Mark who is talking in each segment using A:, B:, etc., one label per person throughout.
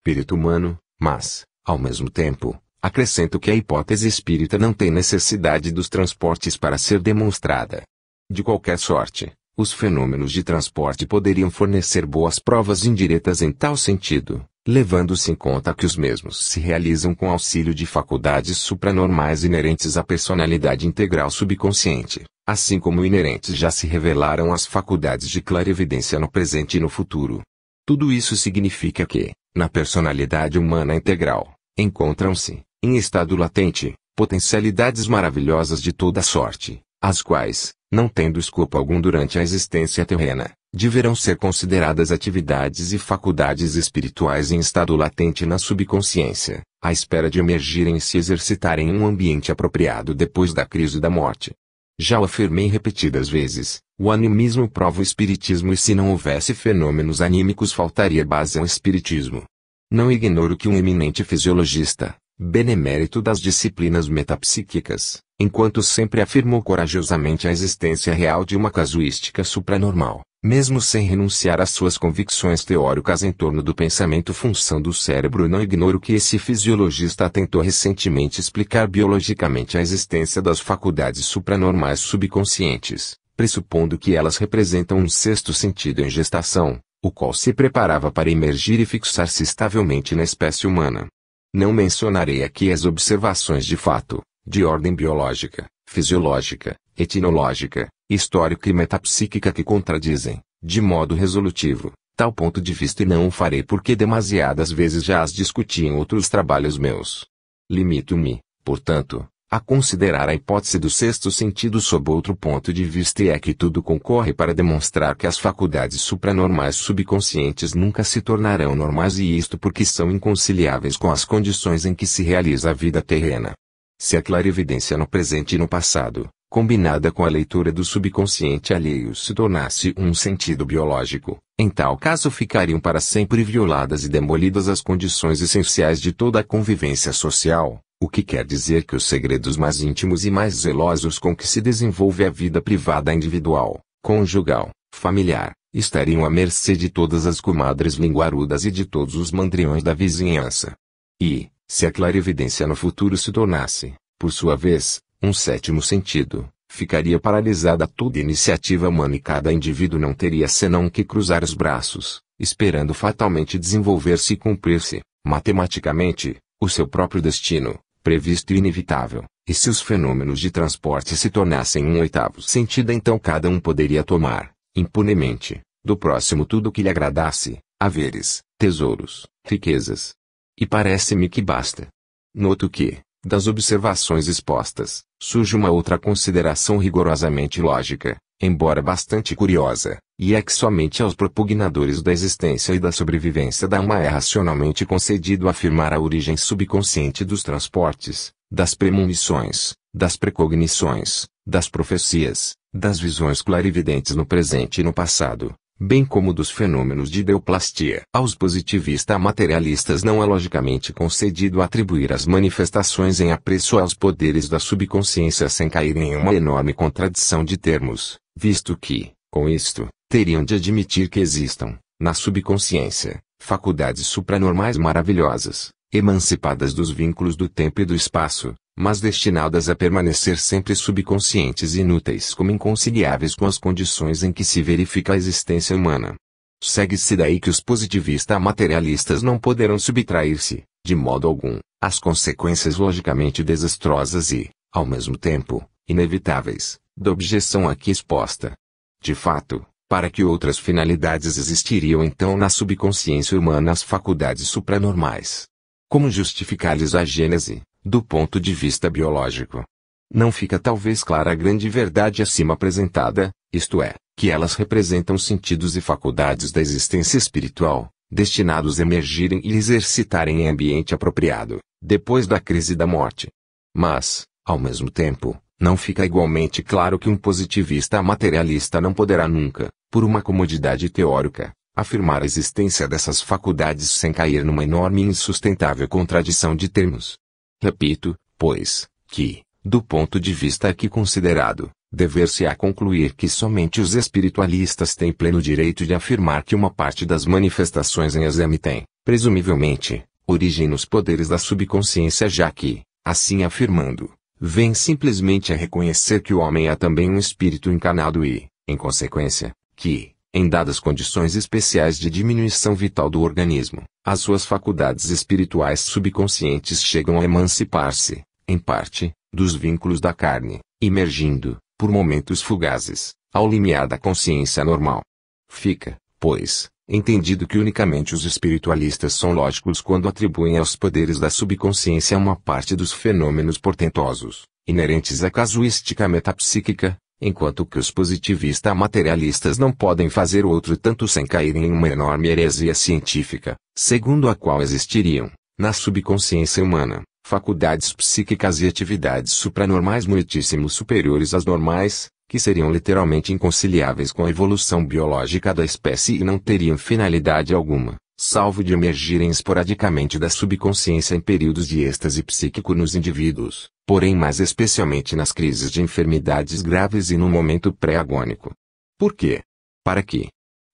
A: espírito humano, mas, ao mesmo tempo, acrescento que a hipótese espírita não tem necessidade dos transportes para ser demonstrada. De qualquer sorte, os fenômenos de transporte poderiam fornecer boas provas indiretas em tal sentido, levando-se em conta que os mesmos se realizam com auxílio de faculdades supranormais inerentes à personalidade integral subconsciente, assim como inerentes já se revelaram às faculdades de clarividência no presente e no futuro. Tudo isso significa que, na personalidade humana integral, encontram-se, em estado latente, potencialidades maravilhosas de toda sorte, as quais, não tendo escopo algum durante a existência terrena, deverão ser consideradas atividades e faculdades espirituais em estado latente na subconsciência, à espera de emergirem e se exercitarem em um ambiente apropriado depois da crise da morte. Já o afirmei repetidas vezes, o animismo prova o espiritismo e se não houvesse fenômenos anímicos faltaria base ao espiritismo. Não ignoro que um eminente fisiologista, benemérito das disciplinas metapsíquicas, enquanto sempre afirmou corajosamente a existência real de uma casuística supranormal, mesmo sem renunciar às suas convicções teóricas em torno do pensamento função do cérebro. Não ignoro que esse fisiologista tentou recentemente explicar biologicamente a existência das faculdades supranormais subconscientes, pressupondo que elas representam um sexto sentido em gestação, o qual se preparava para emergir e fixar-se estavelmente na espécie humana. Não mencionarei aqui as observações de fato, de ordem biológica, fisiológica, etnológica, histórica e metapsíquica que contradizem, de modo resolutivo, tal ponto de vista e não o farei porque demasiadas vezes já as discuti em outros trabalhos meus. Limito-me, portanto, a considerar a hipótese do sexto sentido sob outro ponto de vista e é que tudo concorre para demonstrar que as faculdades supranormais subconscientes nunca se tornarão normais e isto porque são inconciliáveis com as condições em que se realiza a vida terrena. Se a clarividência no presente e no passado, combinada com a leitura do subconsciente alheio se tornasse um sentido biológico, em tal caso ficariam para sempre violadas e demolidas as condições essenciais de toda a convivência social. O que quer dizer que os segredos mais íntimos e mais zelosos com que se desenvolve a vida privada individual, conjugal, familiar, estariam à mercê de todas as comadres linguarudas e de todos os mandriões da vizinhança. E, se a clarividência no futuro se tornasse, por sua vez, um sétimo sentido, ficaria paralisada toda iniciativa humana e cada indivíduo não teria senão que cruzar os braços, esperando fatalmente desenvolver-se e cumprir-se, matematicamente, o seu próprio destino, previsto e inevitável, e se os fenômenos de transporte se tornassem um oitavo sentido então cada um poderia tomar, impunemente, do próximo tudo o que lhe agradasse, haveres, tesouros, riquezas. E parece-me que basta. Noto que, das observações expostas, surge uma outra consideração rigorosamente lógica, embora bastante curiosa, e é que somente aos propugnadores da existência e da sobrevivência da alma é racionalmente concedido afirmar a origem subconsciente dos transportes, das premonições, das precognições, das profecias, das visões clarividentes no presente e no passado, bem como dos fenômenos de ideoplastia. Aos positivistas materialistas não é logicamente concedido atribuir as manifestações em apreço aos poderes da subconsciência sem caírem em uma enorme contradição de termos, visto que, com isto, teriam de admitir que existam, na subconsciência, faculdades supranormais maravilhosas, emancipadas dos vínculos do tempo e do espaço, mas destinadas a permanecer sempre subconscientes e inúteis como inconciliáveis com as condições em que se verifica a existência humana. Segue-se daí que os positivistas materialistas não poderão subtrair-se, de modo algum, às consequências logicamente desastrosas e, ao mesmo tempo, inevitáveis, da objeção aqui exposta. De fato, para que outras finalidades existiriam então na subconsciência humana as faculdades supranormais? Como justificar-lhes a gênese, do ponto de vista biológico? Não fica talvez clara a grande verdade acima apresentada, isto é, que elas representam sentidos e faculdades da existência espiritual, destinados a emergirem e exercitarem em ambiente apropriado, depois da crise da morte. Mas, ao mesmo tempo, não fica igualmente claro que um positivista materialista não poderá nunca, por uma comodidade teórica, afirmar a existência dessas faculdades sem cair numa enorme e insustentável contradição de termos. Repito, pois, que, do ponto de vista aqui considerado, dever-se-á concluir que somente os espiritualistas têm pleno direito de afirmar que uma parte das manifestações em exame tem, presumivelmente, origem nos poderes da subconsciência, já que, assim afirmando, vem simplesmente a reconhecer que o homem é também um espírito encarnado e, em consequência, que, em dadas condições especiais de diminuição vital do organismo, as suas faculdades espirituais subconscientes chegam a emancipar-se, em parte, dos vínculos da carne, emergindo, por momentos fugazes, ao limiar da consciência normal. Fica, pois, entendido que unicamente os espiritualistas são lógicos quando atribuem aos poderes da subconsciência uma parte dos fenômenos portentosos, inerentes à casuística metapsíquica, enquanto que os positivistas materialistas não podem fazer outro tanto sem caírem em uma enorme heresia científica, segundo a qual existiriam, na subconsciência humana, faculdades psíquicas e atividades supranormais muitíssimo superiores às normais, que seriam literalmente inconciliáveis com a evolução biológica da espécie e não teriam finalidade alguma, salvo de emergirem esporadicamente da subconsciência em períodos de êxtase psíquico nos indivíduos, porém mais especialmente nas crises de enfermidades graves e no momento pré-agônico. Por quê? Para quê?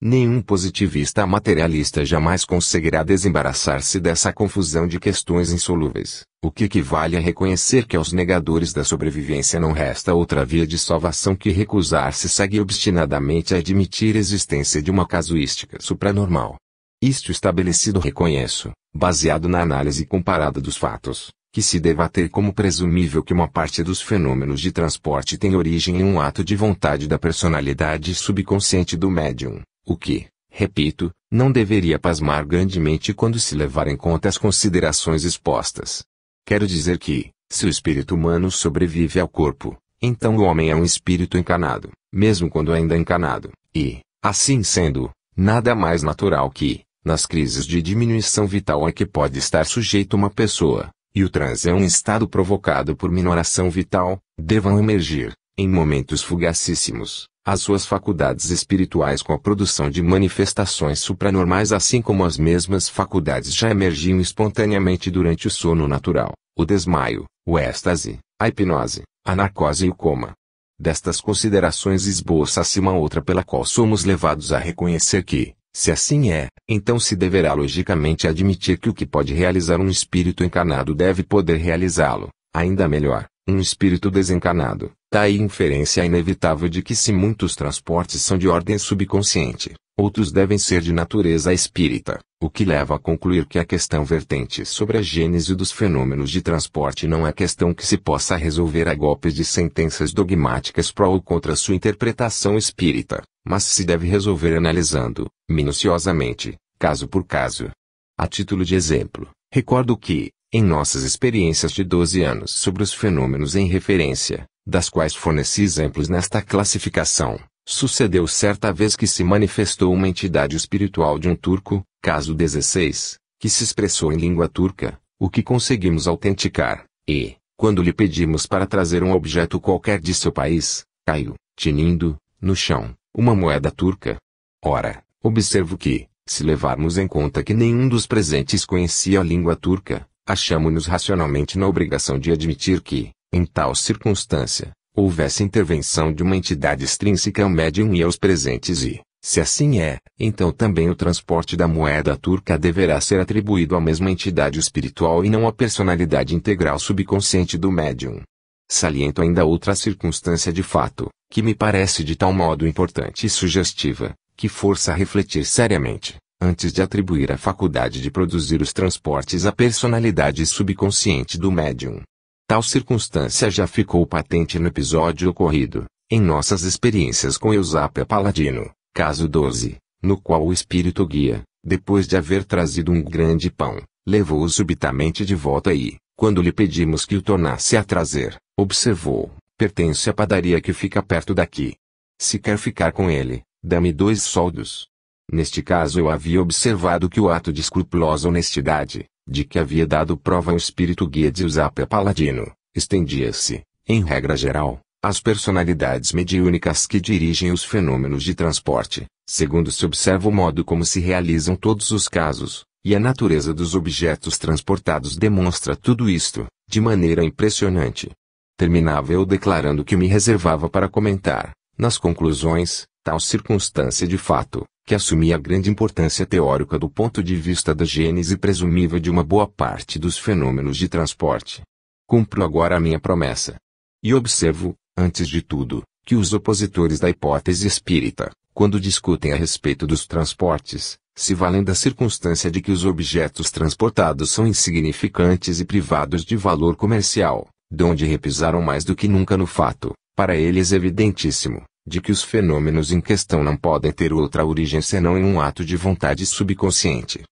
A: Nenhum positivista materialista jamais conseguirá desembaraçar-se dessa confusão de questões insolúveis, o que equivale a reconhecer que aos negadores da sobrevivência não resta outra via de salvação que recusar-se segue obstinadamente a admitir a existência de uma casuística supranormal. Isto estabelecido reconheço, baseado na análise comparada dos fatos, que se deva ter como presumível que uma parte dos fenômenos de transporte tem origem em um ato de vontade da personalidade subconsciente do médium. O que, repito, não deveria pasmar grandemente quando se levar em conta as considerações expostas. Quero dizer que, se o espírito humano sobrevive ao corpo, então o homem é um espírito encarnado, mesmo quando ainda encarnado, e, assim sendo, nada mais natural que, nas crises de diminuição vital a que pode estar sujeito uma pessoa, e o transe é um estado provocado por minoração vital, devam emergir, em momentos fugacíssimos, as suas faculdades espirituais com a produção de manifestações supranormais, assim como as mesmas faculdades já emergiam espontaneamente durante o sono natural, o desmaio, o êxtase, a hipnose, a narcose e o coma. Destas considerações esboça-se uma outra pela qual somos levados a reconhecer que, se assim é, então se deverá logicamente admitir que o que pode realizar um espírito encarnado deve poder realizá-lo, ainda melhor, um espírito desencarnado. Daí inferência inevitável de que se muitos transportes são de ordem subconsciente, outros devem ser de natureza espírita, o que leva a concluir que a questão vertente sobre a gênese dos fenômenos de transporte não é questão que se possa resolver a golpes de sentenças dogmáticas pró ou contra sua interpretação espírita, mas se deve resolver analisando, minuciosamente, caso por caso. A título de exemplo, recordo que, em nossas experiências de 12 anos sobre os fenômenos em referência, das quais forneci exemplos nesta classificação, sucedeu certa vez que se manifestou uma entidade espiritual de um turco, caso 16, que se expressou em língua turca, o que conseguimos autenticar, e, quando lhe pedimos para trazer um objeto qualquer de seu país, caiu, tinindo, no chão, uma moeda turca. Ora, observo que, se levarmos em conta que nenhum dos presentes conhecia a língua turca, achamo-nos racionalmente na obrigação de admitir que, em tal circunstância, houvesse intervenção de uma entidade extrínseca ao médium e aos presentes e, se assim é, então também o transporte da moeda turca deverá ser atribuído à mesma entidade espiritual e não à personalidade integral subconsciente do médium. Saliento ainda outra circunstância de fato, que me parece de tal modo importante e sugestiva, que força a refletir seriamente, antes de atribuir a faculdade de produzir os transportes à personalidade subconsciente do médium. Tal circunstância já ficou patente no episódio ocorrido, em nossas experiências com Eusápia Paladino, caso 12, no qual o espírito guia, depois de haver trazido um grande pão, levou-o subitamente de volta e, quando lhe pedimos que o tornasse a trazer, observou, pertence à padaria que fica perto daqui. Se quer ficar com ele, dá-me 2 soldos. Neste caso eu havia observado que o ato de escrupulosa honestidade, de que havia dado prova ao espírito guia de Eusápia Paladino, estendia-se, em regra geral, às personalidades mediúnicas que dirigem os fenômenos de transporte, segundo se observa o modo como se realizam todos os casos, e a natureza dos objetos transportados demonstra tudo isto, de maneira impressionante. Terminava eu declarando que me reservava para comentar, nas conclusões, tal circunstância de fato, que assumia grande importância teórica do ponto de vista da gênese presumível de uma boa parte dos fenômenos de transporte. Cumpro agora a minha promessa. E observo, antes de tudo, que os opositores da hipótese espírita, quando discutem a respeito dos transportes, se valem da circunstância de que os objetos transportados são insignificantes e privados de valor comercial, donde repisaram mais do que nunca no fato, para eles evidentíssimo, de que os fenômenos em questão não podem ter outra origem senão em um ato de vontade subconsciente.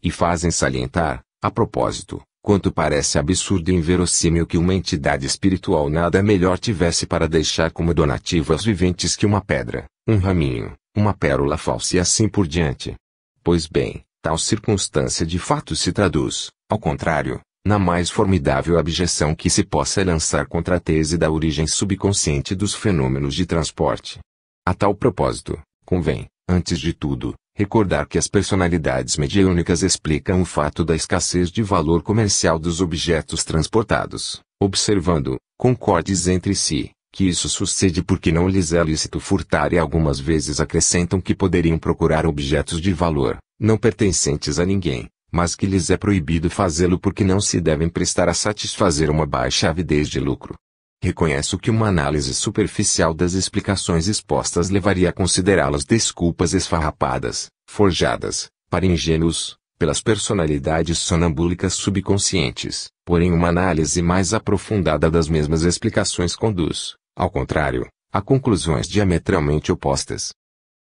A: E fazem salientar, a propósito, quanto parece absurdo e inverossímil que uma entidade espiritual nada melhor tivesse para deixar como donativo aos viventes que uma pedra, um raminho, uma pérola falsa e assim por diante. Pois bem, tal circunstância de fato se traduz, ao contrário, na mais formidável abjeção que se possa lançar contra a tese da origem subconsciente dos fenômenos de transporte. A tal propósito, convém, antes de tudo, recordar que as personalidades mediúnicas explicam o fato da escassez de valor comercial dos objetos transportados, observando, concordes entre si, que isso sucede porque não lhes é lícito furtar e algumas vezes acrescentam que poderiam procurar objetos de valor, não pertencentes a ninguém, mas que lhes é proibido fazê-lo porque não se devem prestar a satisfazer uma baixa avidez de lucro. Reconheço que uma análise superficial das explicações expostas levaria a considerá-las desculpas esfarrapadas, forjadas, para ingênuos, pelas personalidades sonambúlicas subconscientes, porém uma análise mais aprofundada das mesmas explicações conduz, ao contrário, a conclusões diametralmente opostas.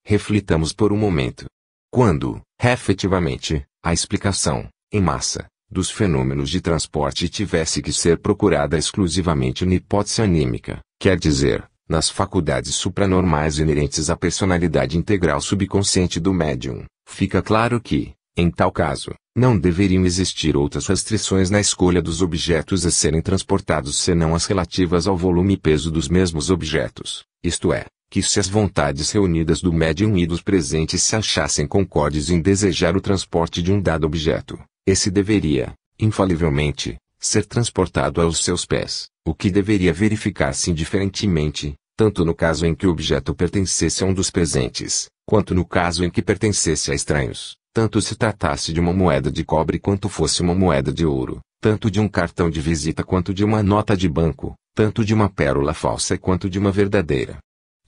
A: Reflitamos por um momento. Quando, efetivamente, a explicação, em massa, dos fenômenos de transporte tivesse que ser procurada exclusivamente na hipótese anímica, quer dizer, nas faculdades supranormais inerentes à personalidade integral subconsciente do médium, fica claro que, em tal caso, não deveriam existir outras restrições na escolha dos objetos a serem transportados senão as relativas ao volume e peso dos mesmos objetos, isto é, que se as vontades reunidas do médium e dos presentes se achassem concordes em desejar o transporte de um dado objeto, esse deveria, infalivelmente, ser transportado aos seus pés, o que deveria verificar-se indiferentemente, tanto no caso em que o objeto pertencesse a um dos presentes, quanto no caso em que pertencesse a estranhos, tanto se tratasse de uma moeda de cobre quanto fosse uma moeda de ouro, tanto de um cartão de visita quanto de uma nota de banco, tanto de uma pérola falsa quanto de uma verdadeira.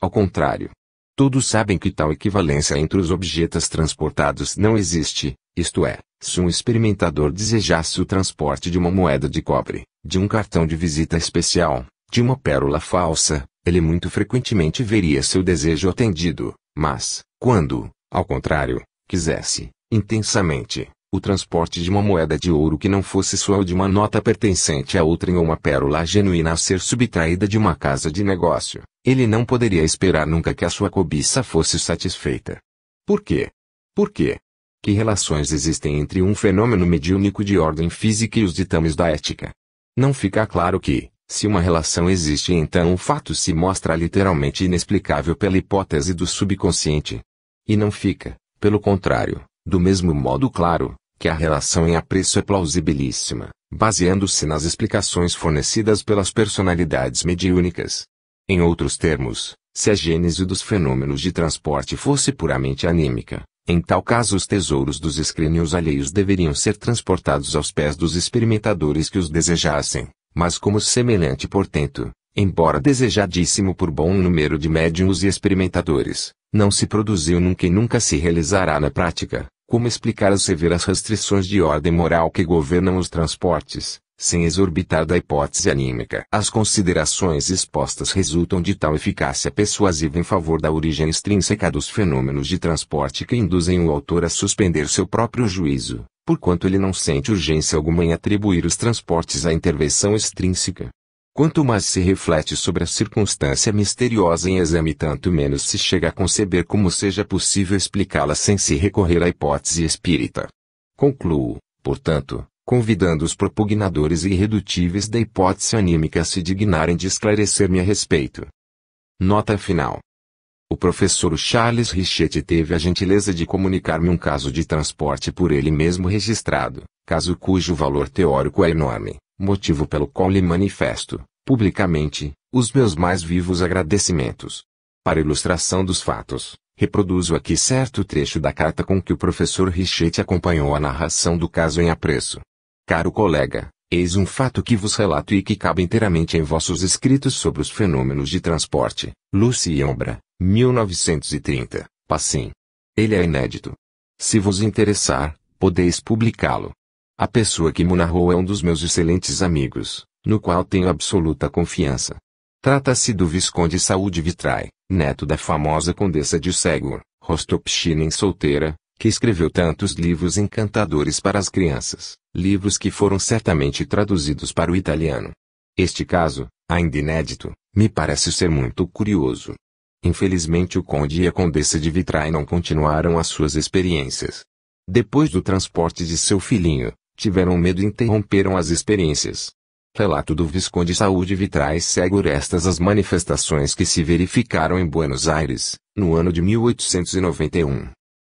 A: Ao contrário, todos sabem que tal equivalência entre os objetos transportados não existe, isto é, se um experimentador desejasse o transporte de uma moeda de cobre, de um cartão de visita especial, de uma pérola falsa, ele muito frequentemente veria seu desejo atendido, mas, quando, ao contrário, quisesse, intensamente, o transporte de uma moeda de ouro que não fosse sua ou de uma nota pertencente a outrem ou uma pérola genuína a ser subtraída de uma casa de negócio, ele não poderia esperar nunca que a sua cobiça fosse satisfeita. Por quê? Por quê? Que relações existem entre um fenômeno mediúnico de ordem física e os ditames da ética? Não fica claro que, se uma relação existe então o fato se mostra literalmente inexplicável pela hipótese do subconsciente. E não fica, pelo contrário, do mesmo modo claro, que a relação em apreço é plausibilíssima, baseando-se nas explicações fornecidas pelas personalidades mediúnicas. Em outros termos, se a gênese dos fenômenos de transporte fosse puramente anímica, em tal caso os tesouros dos escrínios alheios deveriam ser transportados aos pés dos experimentadores que os desejassem, mas como semelhante portento, embora desejadíssimo por bom número de médiuns e experimentadores, não se produziu nunca e nunca se realizará na prática, como explicar as severas restrições de ordem moral que governam os transportes, sem exorbitar da hipótese anímica. As considerações expostas resultam de tal eficácia persuasiva em favor da origem extrínseca dos fenômenos de transporte que induzem o autor a suspender seu próprio juízo, porquanto ele não sente urgência alguma em atribuir os transportes à intervenção extrínseca. Quanto mais se reflete sobre a circunstância misteriosa em exame, tanto menos se chega a conceber como seja possível explicá-la sem se recorrer à hipótese espírita. Concluo, portanto, convidando os propugnadores irredutíveis da hipótese anímica a se dignarem de esclarecer-me a respeito. Nota final. O professor Charles Richet teve a gentileza de comunicar-me um caso de transporte por ele mesmo registrado, caso cujo valor teórico é enorme, motivo pelo qual lhe manifesto, publicamente, os meus mais vivos agradecimentos. Para ilustração dos fatos, Reproduzo aqui certo trecho da carta com que o professor Richetti acompanhou a narração do caso em apreço. Caro colega, eis um fato que vos relato e que cabe inteiramente em vossos escritos sobre os fenômenos de transporte. Lucy e Ombra, 1930, Passim. Ele é inédito. Se vos interessar, podeis publicá-lo. A pessoa que mo narrou é um dos meus excelentes amigos, no qual tenho absoluta confiança. Trata-se do Visconde Saúde Vitrai, neto da famosa Condessa de Segur, Rostopchinin solteira, que escreveu tantos livros encantadores para as crianças, livros que foram certamente traduzidos para o italiano. Este caso, ainda inédito, me parece ser muito curioso. Infelizmente o Conde e a Condessa de Vitrai não continuaram as suas experiências. Depois do transporte de seu filhinho, tiveram medo e interromperam as experiências. Relato do Visconde Saúde Vitrai Segur. Estas as manifestações que se verificaram em Buenos Aires, no ano de 1891.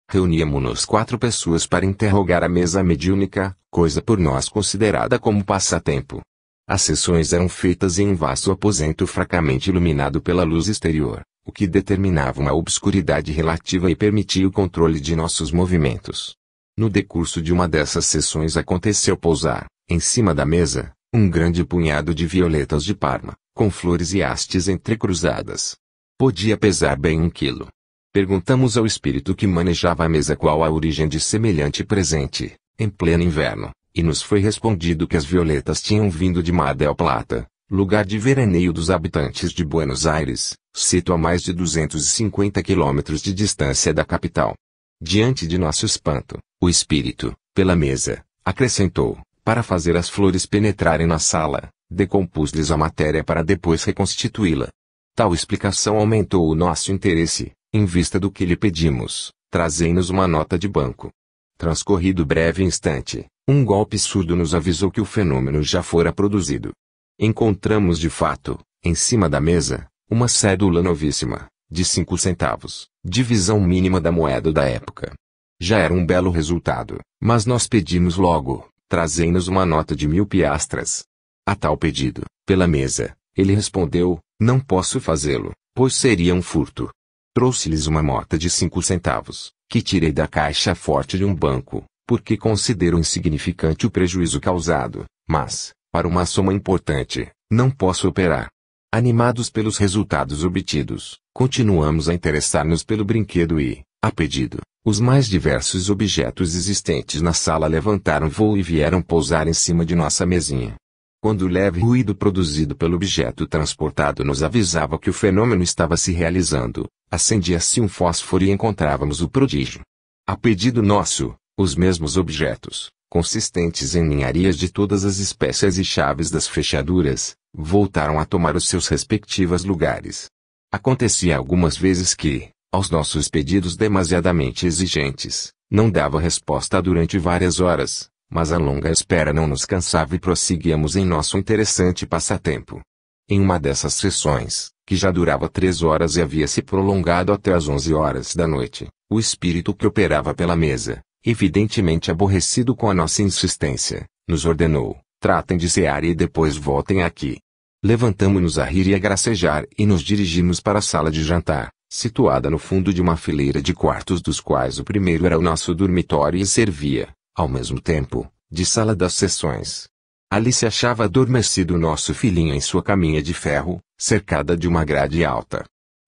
A: Reuníamo-nos 4 pessoas para interrogar a mesa mediúnica, coisa por nós considerada como passatempo. As sessões eram feitas em um vasto aposento fracamente iluminado pela luz exterior, o que determinava uma obscuridade relativa e permitia o controle de nossos movimentos. No decurso de uma dessas sessões aconteceu pousar, em cima da mesa, um grande punhado de violetas de Parma, com flores e hastes entrecruzadas. Podia pesar bem 1 quilo. Perguntamos ao espírito que manejava a mesa qual a origem de semelhante presente, em pleno inverno, e nos foi respondido que as violetas tinham vindo de Mar del Plata, lugar de veraneio dos habitantes de Buenos Aires, sito a mais de 250 quilômetros de distância da capital. Diante de nosso espanto, o espírito, pela mesa, acrescentou, para fazer as flores penetrarem na sala, decompus-lhes a matéria para depois reconstituí-la. Tal explicação aumentou o nosso interesse, em vista do que lhe pedimos, trazei-nos uma nota de banco. Transcorrido breve instante, um golpe surdo nos avisou que o fenômeno já fora produzido. Encontramos de fato, em cima da mesa, uma cédula novíssima, de 5 centavos, divisão mínima da moeda da época. Já era um belo resultado, mas nós pedimos logo, trazei-nos uma nota de 1000 piastras. A tal pedido, pela mesa, ele respondeu, não posso fazê-lo, pois seria um furto. Trouxe-lhes uma nota de 5 centavos, que tirei da caixa forte de um banco, porque considero insignificante o prejuízo causado, mas, para uma soma importante, não posso operar. Animados pelos resultados obtidos, continuamos a interessar-nos pelo brinquedo e, a pedido, os mais diversos objetos existentes na sala levantaram voo e vieram pousar em cima de nossa mesinha. Quando o leve ruído produzido pelo objeto transportado nos avisava que o fenômeno estava se realizando, acendia-se um fósforo e encontrávamos o prodígio. A pedido nosso, os mesmos objetos, consistentes em ninharias de todas as espécies e chaves das fechaduras, voltaram a tomar os seus respectivos lugares. Acontecia algumas vezes que, aos nossos pedidos demasiadamente exigentes, não dava resposta durante várias horas, mas a longa espera não nos cansava e prosseguíamos em nosso interessante passatempo. Em uma dessas sessões, que já durava 3 horas e havia se prolongado até as 11 horas da noite, o espírito que operava pela mesa, evidentemente aborrecido com a nossa insistência, nos ordenou, tratem de cear e depois voltem aqui. Levantamo-nos a rir e a gracejar e nos dirigimos para a sala de jantar, situada no fundo de uma fileira de quartos dos quais o primeiro era o nosso dormitório e servia, ao mesmo tempo, de sala das sessões. Ali se achava adormecido nosso filhinho em sua caminha de ferro, cercada de uma grade alta.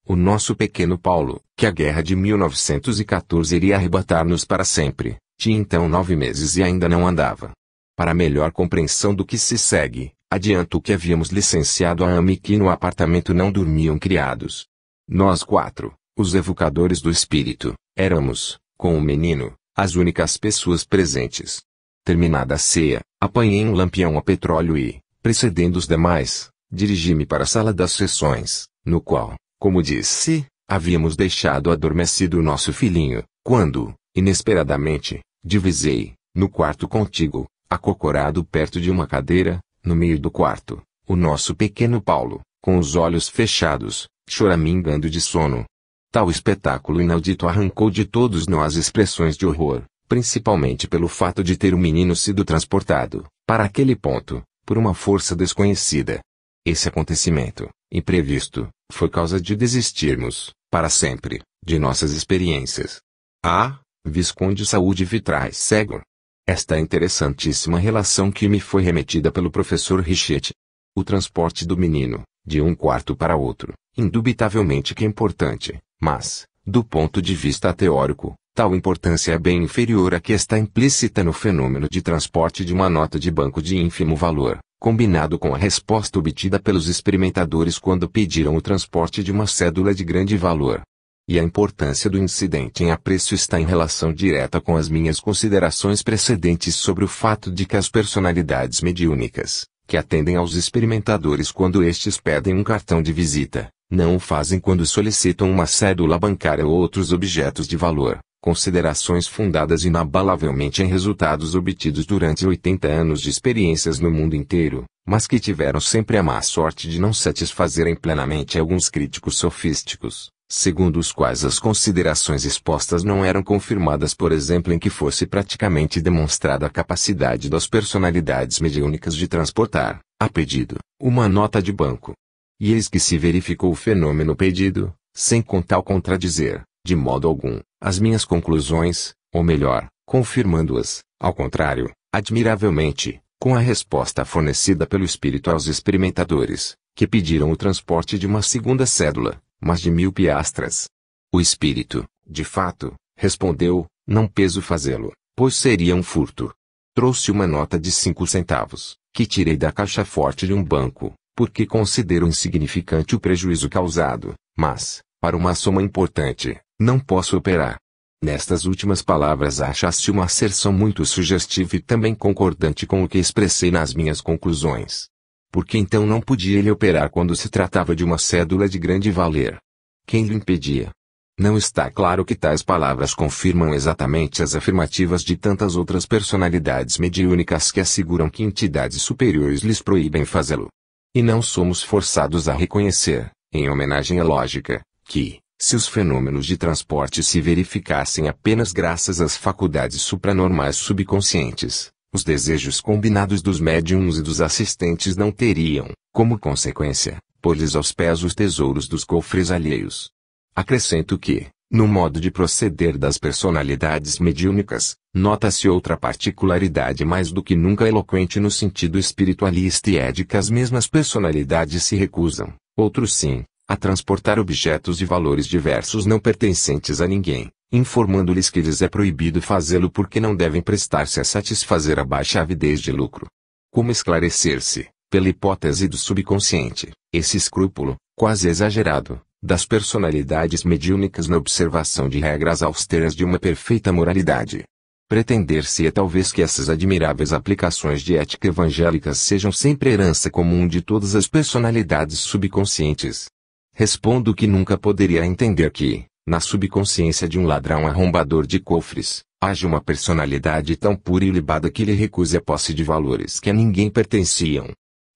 A: O nosso pequeno Paulo, que a guerra de 1914 iria arrebatar-nos para sempre, tinha então 9 meses e ainda não andava. Para melhor compreensão do que se segue, adianto que havíamos licenciado a AME e que no apartamento não dormiam criados. Nós 4, os evocadores do espírito, éramos, com o menino, as únicas pessoas presentes. Terminada a ceia, apanhei um lampião a petróleo e, precedendo os demais, dirigi-me para a sala das sessões, no qual, como disse, havíamos deixado adormecido o nosso filhinho, quando, inesperadamente, divisei, no quarto contíguo, acocorado perto de uma cadeira, no meio do quarto, o nosso pequeno Paulo, com os olhos fechados, choramingando de sono. Tal espetáculo inaudito arrancou de todos nós expressões de horror, principalmente pelo fato de ter o menino sido transportado, para aquele ponto, por uma força desconhecida. Esse acontecimento, imprevisto, foi causa de desistirmos, para sempre, de nossas experiências. A. Visconde Saúde Vitrais Segor. Esta interessantíssima relação que me foi remetida pelo professor Richetti. O transporte do menino, de um quarto para outro, indubitavelmente que é importante, mas, do ponto de vista teórico, tal importância é bem inferior à que está implícita no fenômeno de transporte de uma nota de banco de ínfimo valor, combinado com a resposta obtida pelos experimentadores quando pediram o transporte de uma cédula de grande valor. E a importância do incidente em apreço está em relação direta com as minhas considerações precedentes sobre o fato de que as personalidades mediúnicas, que atendem aos experimentadores quando estes pedem um cartão de visita, não o fazem quando solicitam uma cédula bancária ou outros objetos de valor, considerações fundadas inabalavelmente em resultados obtidos durante 80 anos de experiências no mundo inteiro, mas que tiveram sempre a má sorte de não satisfazerem plenamente alguns críticos sofísticos, segundo os quais as considerações expostas não eram confirmadas, por exemplo, em que fosse praticamente demonstrada a capacidade das personalidades mediúnicas de transportar, a pedido, uma nota de banco. E eis que se verificou o fenômeno pedido, sem com tal contradizer, de modo algum, as minhas conclusões, ou melhor, confirmando-as, ao contrário, admiravelmente, com a resposta fornecida pelo Espírito aos experimentadores, que pediram o transporte de uma segunda cédula, mas de 1000 piastras. O Espírito, de fato, respondeu, não peso fazê-lo, pois seria um furto. Trouxe uma nota de 5 centavos, que tirei da caixa forte de um banco, porque considero insignificante o prejuízo causado, mas, para uma soma importante, não posso operar. Nestas últimas palavras acha-se uma asserção muito sugestiva e também concordante com o que expressei nas minhas conclusões. Porque então não podia ele operar quando se tratava de uma cédula de grande valer? Quem lhe impedia? Não está claro que tais palavras confirmam exatamente as afirmativas de tantas outras personalidades mediúnicas que asseguram que entidades superiores lhes proíbem fazê-lo. E não somos forçados a reconhecer, em homenagem à lógica, que, se os fenômenos de transporte se verificassem apenas graças às faculdades supranormais subconscientes, os desejos combinados dos médiums e dos assistentes não teriam, como consequência, pôr-lhes aos pés os tesouros dos cofres alheios. Acrescento que, no modo de proceder das personalidades mediúnicas, nota-se outra particularidade mais do que nunca eloquente no sentido espiritualista, e é de que as mesmas personalidades se recusam, outros sim, a transportar objetos de valores diversos não pertencentes a ninguém, informando-lhes que lhes é proibido fazê-lo porque não devem prestar-se a satisfazer a baixa avidez de lucro. Como esclarecer-se, pela hipótese do subconsciente, esse escrúpulo, quase exagerado, das personalidades mediúnicas na observação de regras austeras de uma perfeita moralidade? Pretender-se-é talvez que essas admiráveis aplicações de ética evangélicas sejam sempre herança comum de todas as personalidades subconscientes. Respondo que nunca poderia entender que, na subconsciência de um ladrão arrombador de cofres, haja uma personalidade tão pura e ilibada que lhe recuse a posse de valores que a ninguém pertenciam.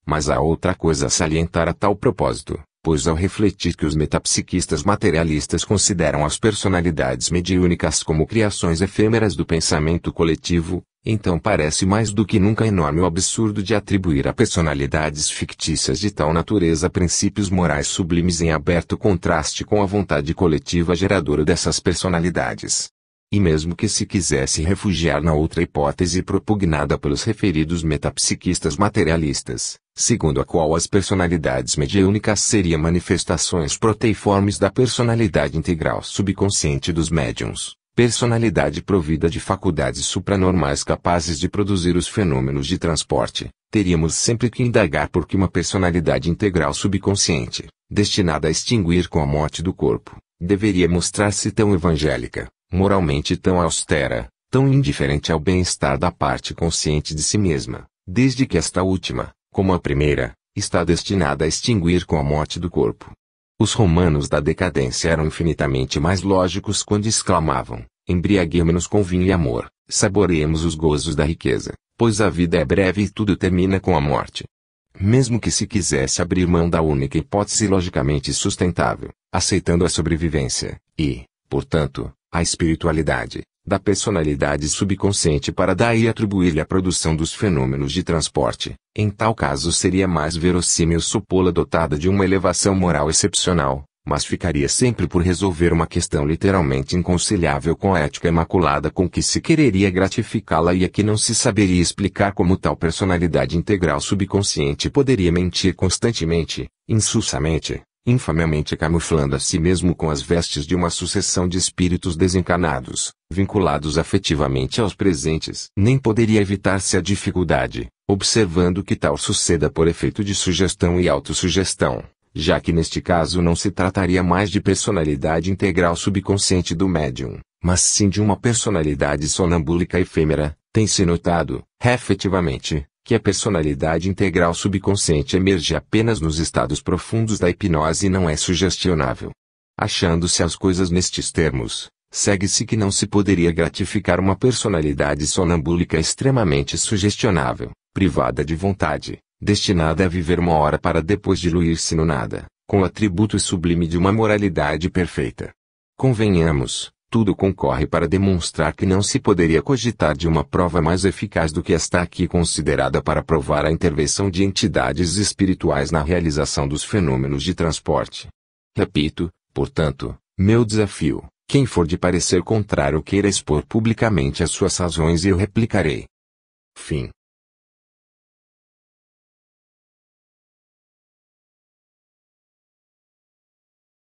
A: Mas há outra coisa a salientar a tal propósito, pois ao refletir que os metapsiquistas materialistas consideram as personalidades mediúnicas como criações efêmeras do pensamento coletivo, então parece mais do que nunca enorme o absurdo de atribuir a personalidades fictícias de tal natureza princípios morais sublimes em aberto contraste com a vontade coletiva geradora dessas personalidades. E mesmo que se quisesse refugiar na outra hipótese propugnada pelos referidos metapsiquistas materialistas, segundo a qual as personalidades mediúnicas seriam manifestações proteiformes da personalidade integral subconsciente dos médiuns, personalidade provida de faculdades supranormais capazes de produzir os fenômenos de transporte, teríamos sempre que indagar por que uma personalidade integral subconsciente, destinada a extinguir com a morte do corpo, deveria mostrar-se tão evangélica, moralmente tão austera, tão indiferente ao bem-estar da parte consciente de si mesma, desde que esta última, como a primeira, está destinada a extinguir com a morte do corpo. Os romanos da decadência eram infinitamente mais lógicos quando exclamavam: embriaguemo-nos com vinho e amor, saboreemos os gozos da riqueza, pois a vida é breve e tudo termina com a morte. Mesmo que se quisesse abrir mão da única hipótese logicamente sustentável, aceitando a sobrevivência, e, portanto, a espiritualidade, da personalidade subconsciente para daí atribuir-lhe a produção dos fenômenos de transporte, em tal caso seria mais verossímil supô-la dotada de uma elevação moral excepcional, mas ficaria sempre por resolver uma questão literalmente inconciliável com a ética imaculada com que se quereria gratificá-la e a que não se saberia explicar como tal personalidade integral subconsciente poderia mentir constantemente, insulsamente, infamemente camuflando a si mesmo com as vestes de uma sucessão de espíritos desencarnados, vinculados afetivamente aos presentes. Nem poderia evitar-se a dificuldade, observando que tal suceda por efeito de sugestão e autossugestão, já que neste caso não se trataria mais de personalidade integral subconsciente do médium, mas sim de uma personalidade sonambúlica efêmera. Tem-se notado, efetivamente, que a personalidade integral subconsciente emerge apenas nos estados profundos da hipnose e não é sugestionável. Achando-se as coisas nestes termos, segue-se que não se poderia gratificar uma personalidade sonambúlica extremamente sugestionável, privada de vontade, destinada a viver uma hora para depois diluir-se no nada, com o atributo sublime de uma moralidade perfeita. Convenhamos, tudo concorre para demonstrar que não se poderia cogitar de uma prova mais eficaz do que esta aqui considerada para provar a intervenção de entidades espirituais na realização dos fenômenos de transporte. Repito, portanto, meu desafio: quem for de parecer contrário queira expor publicamente as suas razões e eu replicarei. Fim.